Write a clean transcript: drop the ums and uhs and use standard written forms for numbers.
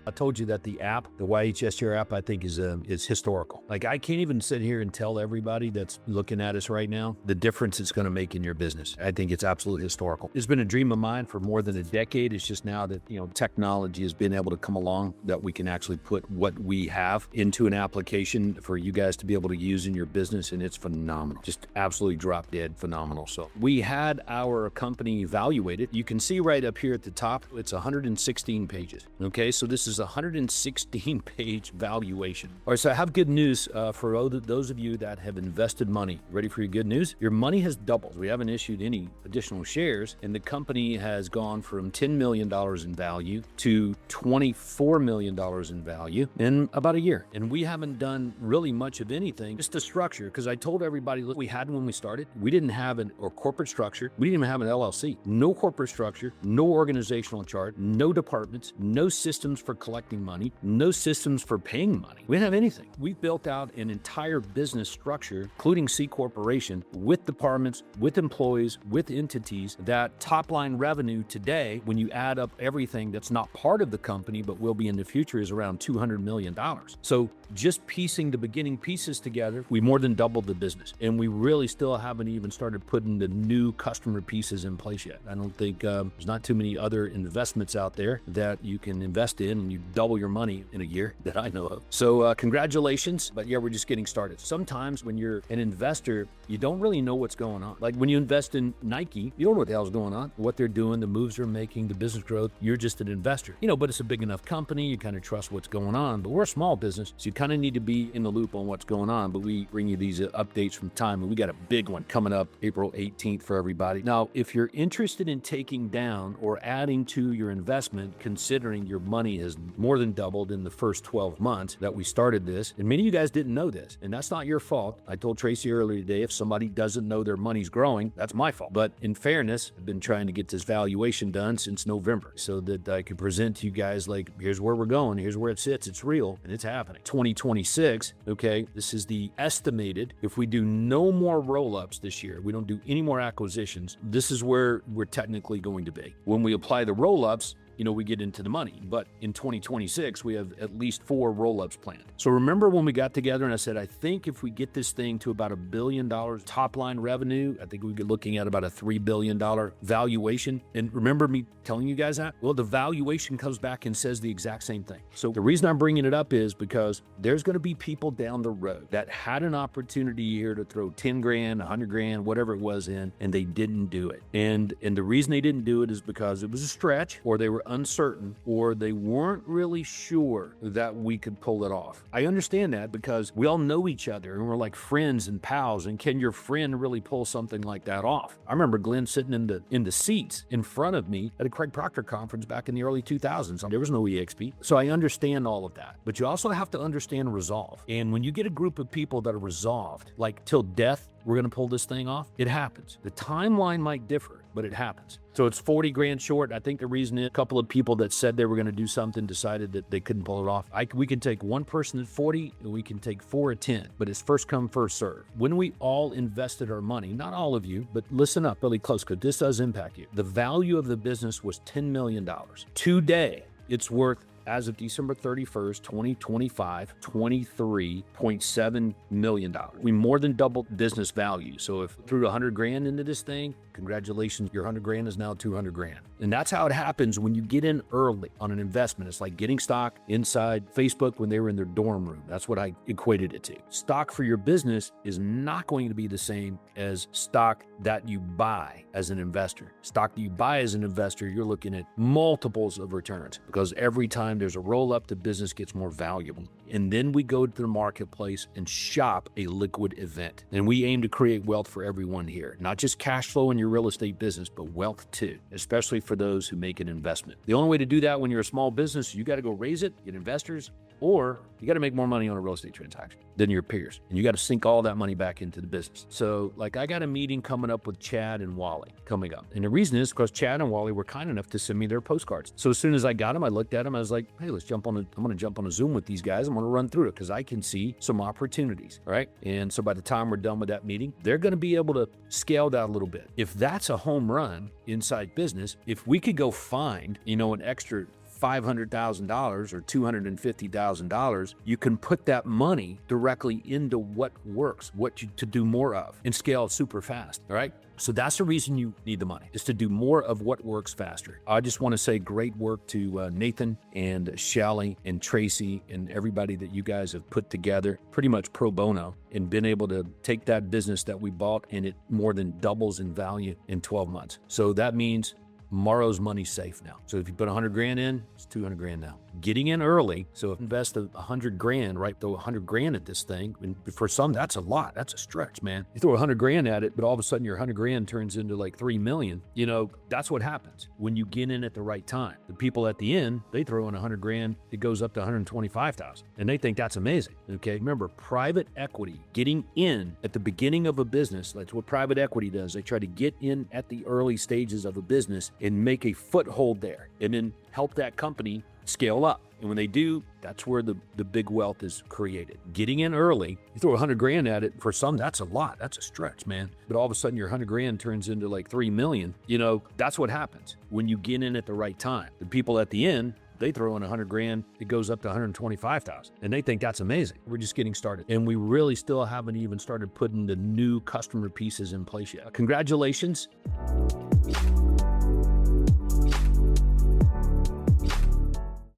I told you that the YHSR app, I think is historical. Like, I can't even sit here and tell everybody that's looking at us right now the difference it's going to make in your business. I think it's absolutely historical. It's been a dream of mine for more than a decade. It's just now that, technology has been able to come along that we can actually put what we have into an application for you guys to be able to use in your business. And it's phenomenal, just absolutely drop dead phenomenal. So we had our company evaluated. You can see right up here at the top, it's 116 pages. Okay, so this is a 116 page valuation. All right, so I have good news for those of you that have invested money. Ready for your good news? Your money has doubled. We haven't issued any additional shares, and the company has gone from $10 million in value to $24 million in value in about a year. And we haven't done really much of anything, just the structure, because I told everybody, look, we had when we started, we didn't have corporate structure. We didn't even have an LLC. No corporate structure, no organizational chart, no departments, no systems for collecting money, no systems for paying money. We didn't have anything. We built out an entire business structure, including C Corporation, with departments, with employees, with entities, that top line revenue today, when you add up everything that's not part of the company, but will be in the future, is around $200 million. So just piecing the beginning pieces together, we more than doubled the business. And we really still haven't even started putting the new customer pieces in place yet. I don't think there's not too many other investments out there that you can invest in and you double your money in a year that I know of. So congratulations, but yeah, we're just getting started. Sometimes when you're an investor, you don't really know what's going on. Like when you invest in Nike, you don't know what the hell's going on, what they're doing, the moves they're making, the business growth. You're just an investor, but it's a big enough company. You kind of trust what's going on, but we're a small business. So you kind of need to be in the loop on what's going on, but we bring you these updates from time, and we got a big one coming up April 18th for everybody. Now, if you're interested in taking down or adding to your investment, considering your money has more than doubled in the first 12 months that we started this, and many of you guys didn't know this, and that's not your fault. I told Tracy earlier today, if somebody doesn't know their money's growing, that's my fault. But in fairness, I've been trying to get this valuation done since November so that I could present to you guys like, here's where we're going, here's where it sits, it's real, and it's happening. 2026, okay, this is the estimated, if we do no more roll-ups this year, we don't do any more acquisitions, this is where we're technically going to be. When we apply the roll-ups, we get into the money. But in 2026, we have at least 4 roll-ups planned. So remember when we got together and I said, I think if we get this thing to about $1 billion top line revenue, I think we could looking at about a $3 billion valuation. And remember me telling you guys that? Well, the valuation comes back and says the exact same thing. So the reason I'm bringing it up is because there's going to be people down the road that had an opportunity here to throw 10 grand, 100 grand, whatever it was in, and they didn't do it. And the reason they didn't do it is because it was a stretch, or they were uncertain, or they weren't really sure that we could pull it off. I understand that because we all know each other and we're like friends and pals, and can your friend really pull something like that off? I remember Glenn sitting in the seats in front of me at a Craig Proctor conference back in the early 2000s. There was no EXP. So I understand all of that, but you also have to understand resolve. And when you get a group of people that are resolved, like till death, we're going to pull this thing off, it happens. The timeline might differ, but it happens. So it's 40 grand short. I think the reason is a couple of people that said they were going to do something decided that they couldn't pull it off. We can take one person at 40 and we can take 4 at 10, but it's first come, first serve. When we all invested our money, not all of you, but listen up really close because this does impact you. The value of the business was $10 million. Today, it's worth, as of December 31st, 2025, $23.7 million. We more than doubled business value. So if threw 100 grand into this thing, congratulations, your 100 grand is now 200 grand. And that's how it happens when you get in early on an investment. It's like getting stock inside Facebook when they were in their dorm room. That's what I equated it to. Stock for your business is not going to be the same as stock that you buy as an investor. Stock that you buy as an investor, you're looking at multiples of returns because every time there's a roll up, the business gets more valuable. And then we go to the marketplace and shop a liquid event. And we aim to create wealth for everyone here, not just cash flow in your real estate business, but wealth too, especially for those who make an investment. The only way to do that when you're a small business, you got to go raise it, get investors, or you got to make more money on a real estate transaction than your peers. And you got to sink all that money back into the business. So like I got a meeting coming up with Chad and Wally coming up. And the reason is because Chad and Wally were kind enough to send me their postcards. So as soon as I got them, I looked at them. I was like, hey, I'm going to jump on a Zoom with these guys. I'm going to run through it because I can see some opportunities. All right. And so by the time we're done with that meeting, they're going to be able to scale that a little bit. If that's a home run inside business, if we could go find, an extra $500,000 or $250,000, you can put that money directly into what works, to do more of, and scale super fast. All right. So that's the reason you need the money, is to do more of what works faster. I just want to say great work to Nathan and Shelly and Tracy and everybody that you guys have put together pretty much pro bono and been able to take that business that we bought and it more than doubles in value in 12 months. So that means tomorrow's money's safe now. So if you put 100 grand in, it's 200 grand now. Getting in early, so if you invest 100 grand, right, throw 100 grand at this thing, and for some, that's a lot. That's a stretch, man. You throw 100 grand at it, but all of a sudden your 100 grand turns into like 3 million. You know, that's what happens when you get in at the right time. The people at the end, they throw in 100 grand, it goes up to 125,000, and they think that's amazing, okay? Remember, private equity, getting in at the beginning of a business, that's what private equity does. They try to get in at the early stages of a business and make a foothold there, and then help that company scale up. And when they do, that's where the big wealth is created. Getting in early, you throw 100 grand at it, for some, that's a lot. That's a stretch, man. But all of a sudden your 100 grand turns into like 3 million. You know, that's what happens when you get in at the right time. The people at the end, they throw in 100 grand, it goes up to 125,000, and they think that's amazing. We're just getting started, and we really still haven't even started putting the new customer pieces in place yet. Congratulations.